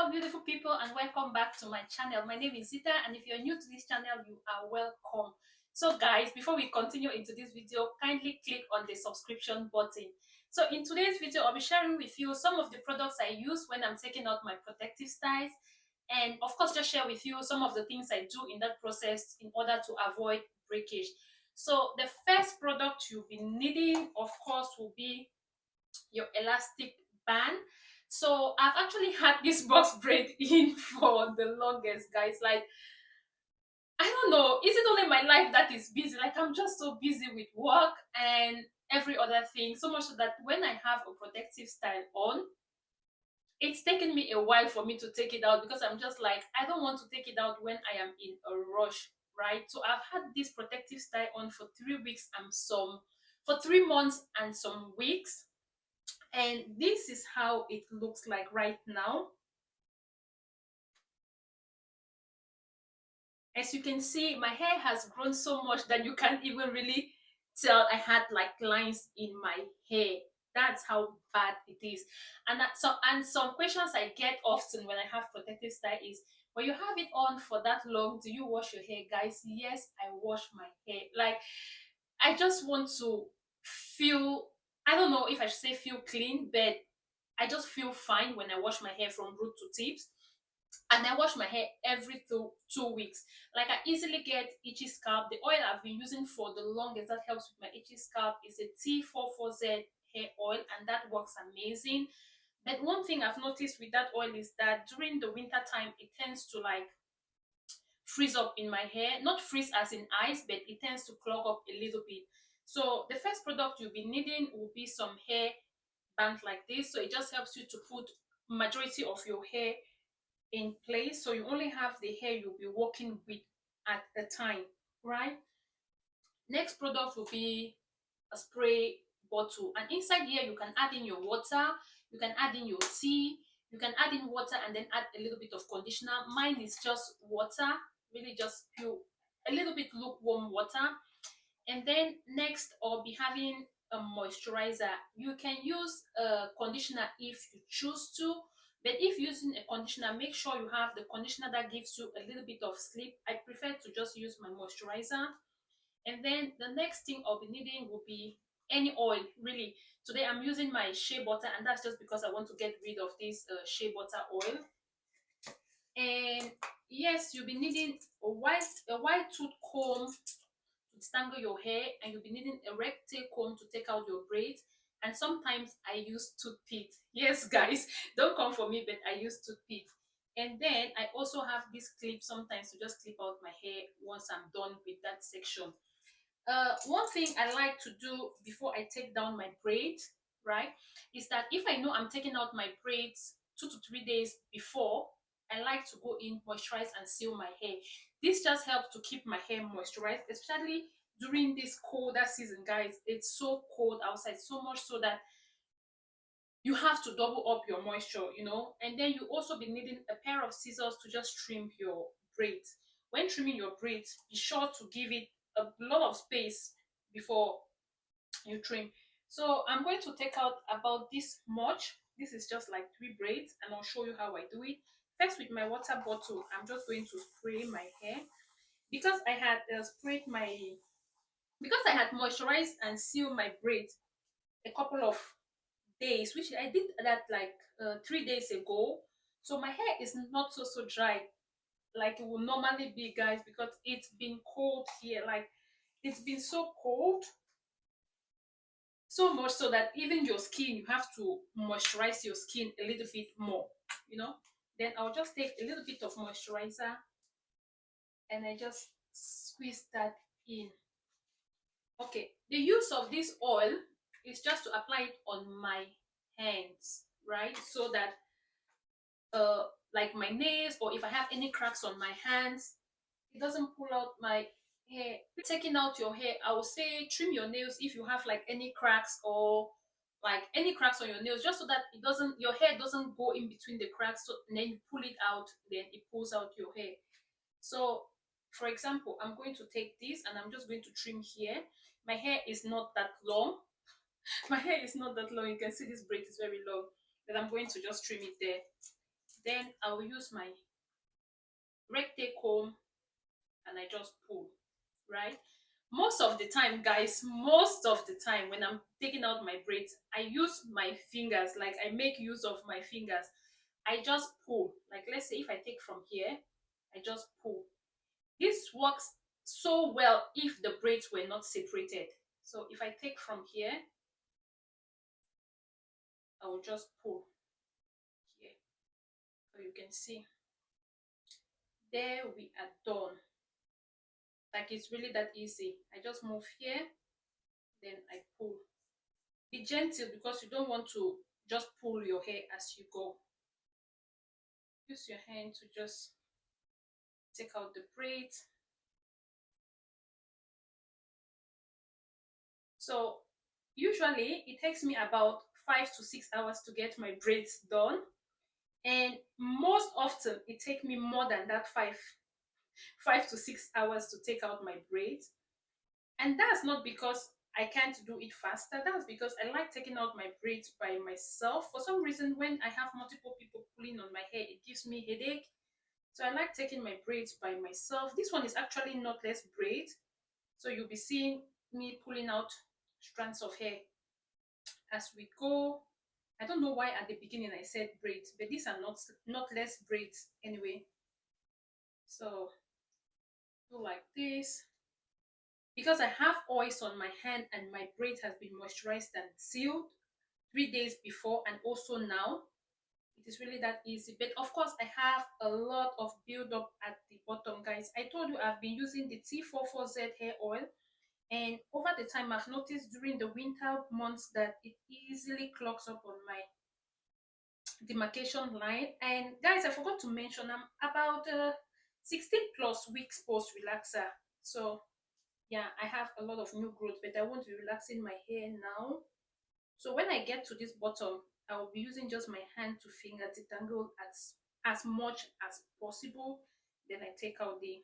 Hello beautiful people and welcome back to my channel. My name is Zita, and if you're new to this channel, you are welcome. So guys, before we continue into this video, kindly click on the subscription button. So in today's video, I'll be sharing with you some of the products I use when I'm taking out my protective styles, and of course just share with you some of the things I do in that process in order to avoid breakage. So the first product you'll be needing, of course, will be your elastic band. So I've actually had this box braid in for the longest, guys. Like, I don't know, is it only my life that is busy? Like, I'm just so busy with work and every other thing, so much so that when I have a protective style on, it's taken me a while for me to take it out, because I'm just like, I don't want to take it out when I am in a rush, right? So I've had this protective style on for 3 weeks and some, for 3 months and some weeks, and this is how it looks like right now. As you can see, my hair has grown so much that you can't even really tell I had like lines in my hair. That's how bad it is. And some questions I get often when I have protective style is, when you have it on for that long, do you wash your hair? Guys, yes, I wash my hair. Like, I just want to feel, I don't know if I should say feel clean, but I just feel fine when I wash my hair from root to tips. And I wash my hair every 2 weeks. Like, I easily get itchy scalp. The oil I've been using for the longest that helps with my itchy scalp is a T44Z hair oil, and that works amazing. But one thing I've noticed with that oil is that during the winter time, it tends to like freeze up in my hair. Not freeze as in ice, but it tends to clog up a little bit. So the first product you'll be needing will be some hair band like this. So it just helps you to put majority of your hair in place, so you only have the hair you'll be working with at the time, right? Next product will be a spray bottle, and inside here you can add in your water, you can add in your tea, you can add in water and then add a little bit of conditioner. Mine is just water, really just pure, a little bit lukewarm water. And then next, I'll be having a moisturizer. You can use a conditioner if you choose to, but if using a conditioner, make sure you have the conditioner that gives you a little bit of slip. I prefer to just use my moisturizer. And then the next thing I'll be needing will be any oil, really. Today I'm using my shea butter, and that's just because I want to get rid of this shea butter oil. And yes, you'll be needing a white tooth comb to tangle your hair, and you'll be needing a rectangle comb to take out your braids. And sometimes I use toothpick. Yes, guys, don't come for me, but I use toothpick. And then I also have this clip sometimes to just clip out my hair once I'm done with that section. One thing I like to do before I take down my braids, right, is that if I know I'm taking out my braids 2 to 3 days before, I like to go in, moisturize, and seal my hair. This just helps to keep my hair moisturized, especially during this colder season, guys. It's so cold outside, so much so that you have to double up your moisture. And then you also be needing a pair of scissors to just trim your braids. When trimming your braids, be sure to give it a lot of space before you trim. So I'm going to take out about this much. This is just like 3 braids, and I'll show you how I do it. First, with my water bottle, I'm just going to spray my hair. Because I had because I had moisturized and sealed my braids a couple of days, which I did that like 3 days ago. So my hair is not so dry like it will normally be, guys, because it's been cold here. Like, it's been so cold, so much so that even your skin, you have to moisturize your skin a little bit more. Then I'll just take a little bit of moisturizer and I just squeeze that in. Okay, the use of this oil is just to apply it on my hands, right? So that like my nails, or if I have any cracks on my hands, it doesn't pull out my hair. Taking out your hair, I would say trim your nails if you have like any cracks, or like any cracks on your nails, just so that your hair doesn't go in between the cracks. So, and then you pull it out, then it pulls out your hair. So for example, I'm going to take this and I'm just going to trim here. My hair is not that long. My hair is not that long. You can see this braid is very long, but I'm going to just trim it there. Then I will use my rectangle comb and I just pull, right? Most of the time, guys, most of the time when I'm taking out my braids, I use my fingers, like I make use of my fingers. I just pull. Like, let's say if I take from here, I just pull. This works so well if the braids were not separated. So if I take from here, I will just pull here. So you can see, there we are done. Like, it's really that easy. I just move here, then I pull. Be gentle because you don't want to just pull your hair as you go. Use your hand to just take out the braids. So usually it takes me about 5 to 6 hours to get my braids done, and most often it takes me more than that, 5 to 6 hours to take out my braids. And that's not because I can't do it faster. That's because I like taking out my braids by myself. For some reason, when I have multiple people pulling on my hair, it gives me headache. So I like taking my braids by myself. This one is actually knotless braid. So you'll be seeing me pulling out strands of hair as we go. I don't know why at the beginning I said braids, but these are not knotless braids anyway. So do like this. Because I have oils on my hand and my braid has been moisturized and sealed 3 days before and also now, it is really that easy. But of course, I have a lot of build up at the bottom, guys. I told you I've been using the T44Z hair oil, and over the time I've noticed during the winter months that it easily clogs up on my demarcation line. And guys, I forgot to mention I'm about 16 plus weeks post relaxer. So yeah, I have a lot of new growth, but I want to be relaxing my hair now. So when I get to this bottom, I will be using just my hand to finger detangle as much as possible. Then I take out the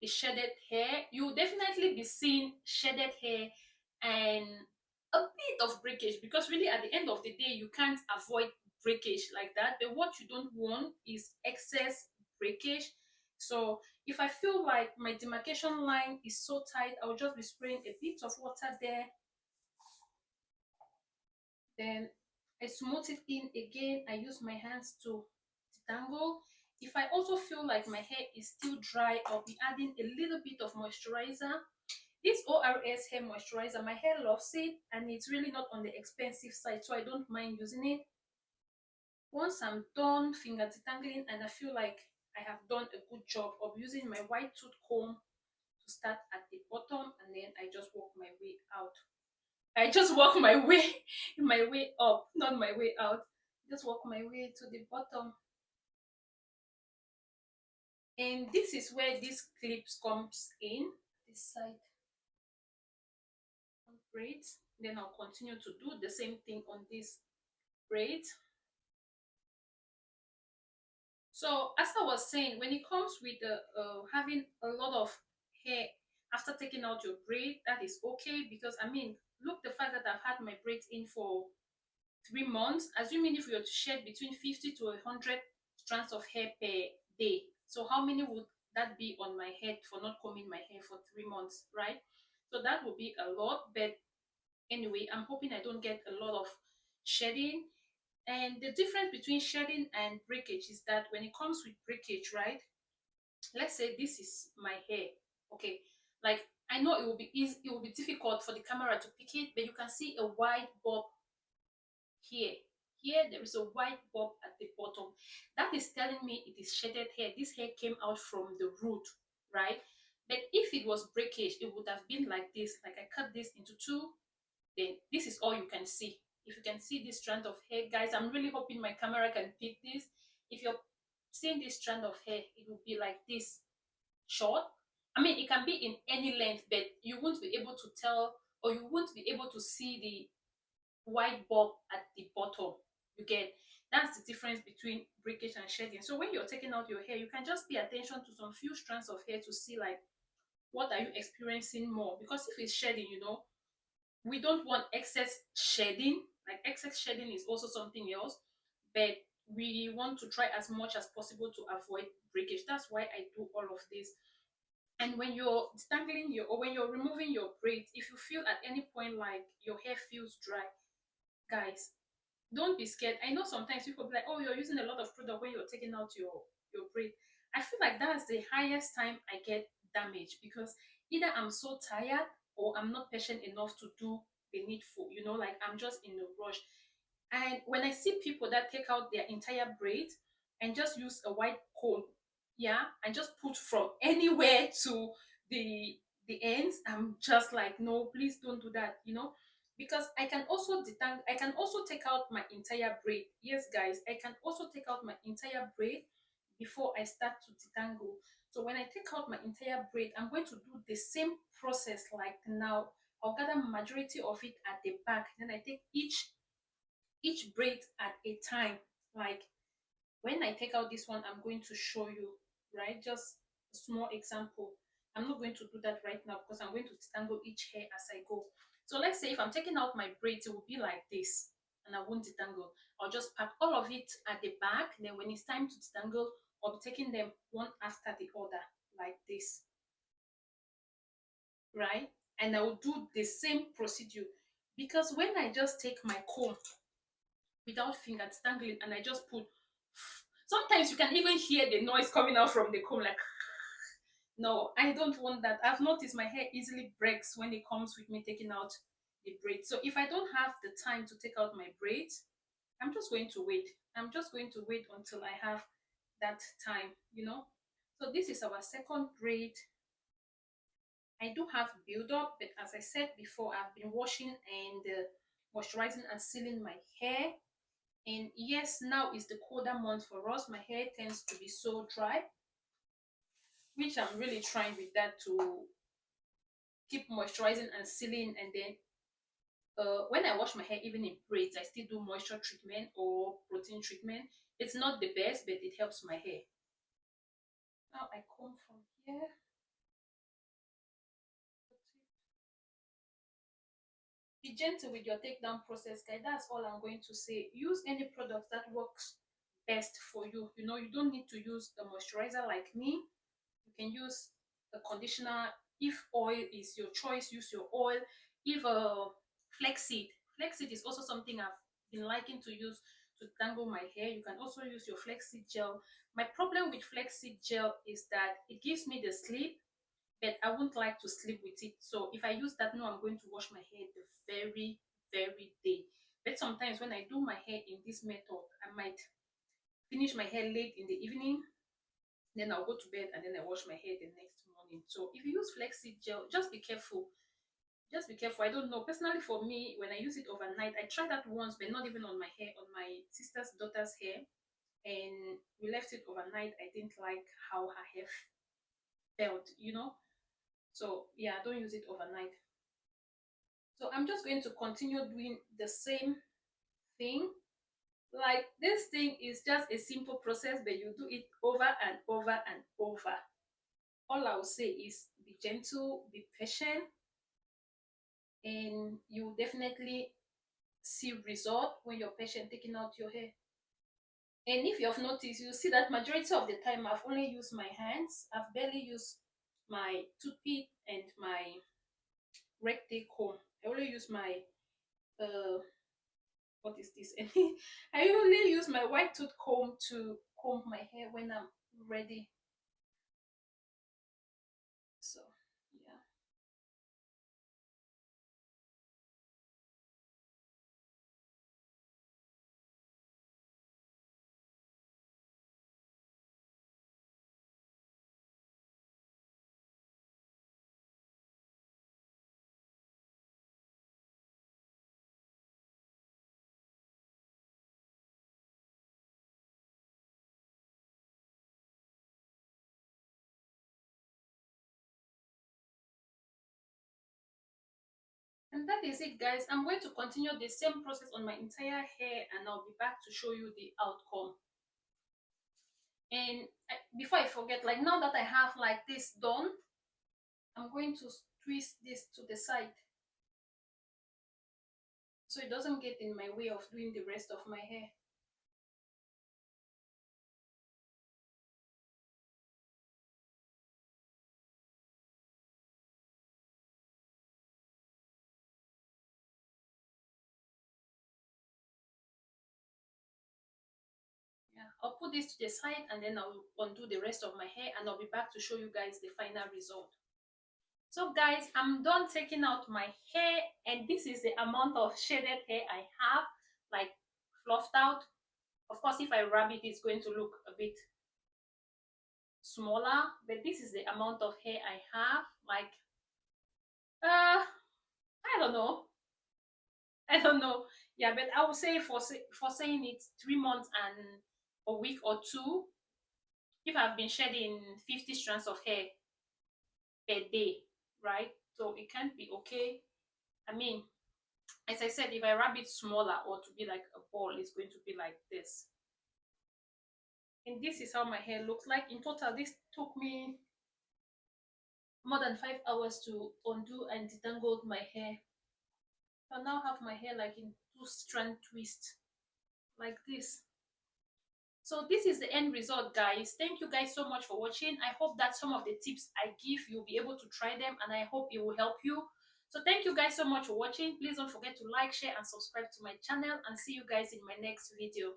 shaded hair. You will definitely be seeing shaded hair and a bit of breakage, because really at the end of the day you can't avoid breakage like that. But what you don't want is excess breakage. So if I feel like my demarcation line is so tight, I'll just be spraying a bit of water there. Then I smooth it in again. I use my hands to detangle. If I also feel like my hair is still dry, I'll be adding a little bit of moisturizer. This ORS hair moisturizer, my hair loves it, and it's really not on the expensive side, so I don't mind using it. Once I'm done finger detangling and I feel like I have done a good job of using my white tooth comb to start at the bottom, and then I just work my way out. I just walk my way my way up, not my way out. Just walk my way to the bottom. And this is where this clips comes in, this side on braids. Then I'll continue to do the same thing on this braid. So as I was saying, when it comes with having a lot of hair after taking out your braid, that is okay, because I mean, look, the fact that I've had my braids in for 3 months, assuming if we were to shed between 50 to 100 strands of hair per day, so how many would that be on my head for not combing my hair for 3 months, right? So that would be a lot. But anyway, I'm hoping I don't get a lot of shedding. And the difference between shedding and breakage is that when it comes with breakage, right, let's say this is my hair, okay, like, I know it will be easy, it will be difficult for the camera to pick it, but you can see a wide bob here. Here there is a white bob at the bottom. That is telling me it is shedded hair. This hair came out from the root, right? But if it was breakage, it would have been like this. Like, I cut this into two, then this is all you can see. If you can see this strand of hair, guys, I'm really hoping my camera can pick this. If you're seeing this strand of hair, it will be like this, short. I mean, it can be in any length, but you won't be able to tell, or you won't be able to see the white bob at the bottom. You get? That's the difference between breakage and shedding. So when you're taking out your hair, you can just pay attention to some few strands of hair to see, like, what are you experiencing more. Because if it's shedding, we don't want excess shedding. Like, excess shedding is also something else. But we want to try as much as possible to avoid breakage. That's why I do all of this. And when you're detangling your, or when you're removing your braids, if you feel at any point like your hair feels dry, guys, don't be scared. I know sometimes people be like, oh, you're using a lot of product when you're taking out your braid. I feel like that's the highest time I get damage, because either I'm so tired or I'm not patient enough to do the needful, like I'm just in a rush. And when I see people that take out their entire braid and just use a white comb, yeah, and just put from anywhere to the the ends, I'm just like, no, please don't do that, because I can also take out my entire braid. Yes, guys, I can also take out my entire braid before I start to detangle. So when I take out my entire braid, I'm going to do the same process like now. I'll gather majority of it at the back, then I take each braid at a time. Like when I take out this one, I'm going to show you, right? Just a small example. I'm not going to do that right now because I'm going to detangle each hair as I go. So let's say if I'm taking out my braids, it will be like this, and I won't detangle. I'll just pack all of it at the back. Then when it's time to detangle, I'll be taking them one after the other, like this, right? And I will do the same procedure, because when I just take my comb without finger tangling and I just put, sometimes you can even hear the noise coming out from the comb, like, no, I don't want that. I've noticed my hair easily breaks when it comes with me taking out the braids. So if I don't have the time to take out my braids, I'm just going to wait. I'm just going to wait until I have that time. So this is our second braid. I do have build up, but as I said before, I've been washing and moisturizing and sealing my hair. And yes, now is the colder month for us. My hair tends to be so dry, which I'm really trying with that to keep moisturizing and sealing. And then when I wash my hair, even in braids, I still do moisture treatment or protein treatment. It's not the best, but it helps my hair. Now I comb from here. Be gentle with your takedown process, guys. That's all I'm going to say. Use any product that works best for you. You don't need to use a moisturizer like me. You can use a conditioner. If oil is your choice, use your oil. If flaxseed is also something I've been liking to use to tangle my hair. You can also use your flaxseed gel. My problem with flaxseed gel is that it gives me the sleep, but I wouldn't like to sleep with it. So if I use that, no, I'm going to wash my hair the very, very day. But sometimes when I do my hair in this method, I might finish my hair late in the evening, then I'll go to bed and then I wash my hair the next morning. So if you use flaxseed gel, just be careful. Just be careful. I don't know. Personally, for me, when I use it overnight, I tried that once, but not even on my hair, on my sister's daughter's hair. And we left it overnight. I didn't like how her hair felt. So yeah, don't use it overnight. So I'm just going to continue doing the same thing. Like this thing is just a simple process, but you do it over and over and over. All I will say is be gentle, be patient, and you will definitely see result when you're patient taking out your hair. And if you have noticed, you see that majority of the time I've only used my hands. I've barely used my toothpick and my rectangle comb. I only use my uh what is this? I only use my white tooth comb to comb my hair when I'm ready. So yeah. And that is it, guys. I'm going to continue the same process on my entire hair, and I'll be back to show you the outcome. And before I forget, like now that I have like this done, I'm going to twist this to the side so it doesn't get in my way of doing the rest of my hair. I'll put this to the side and then I'll undo the rest of my hair and I'll be back to show you guys the final result. So guys, I'm done taking out my hair and this is the amount of shaded hair I have, like fluffed out. Of course, if I wrap it, it's going to look a bit smaller, but this is the amount of hair I have. Like, I don't know. I don't know. Yeah, but I would say for saying it 3 months and a week or two, if I've been shedding 50 strands of hair per day, right? So it can't be okay. I mean, as I said, if I wrap it smaller or to be like a ball, it's going to be like this. And this is how my hair looks like. In total, this took me more than 5 hours to undo and detangle my hair. I now have my hair like in two strand twist, like this. So this is the end result, guys. Thank you guys so much for watching. I hope that some of the tips I give, you'll be able to try them, and I hope it will help you. So thank you guys so much for watching. Please don't forget to like, share, and subscribe to my channel, and see you guys in my next video.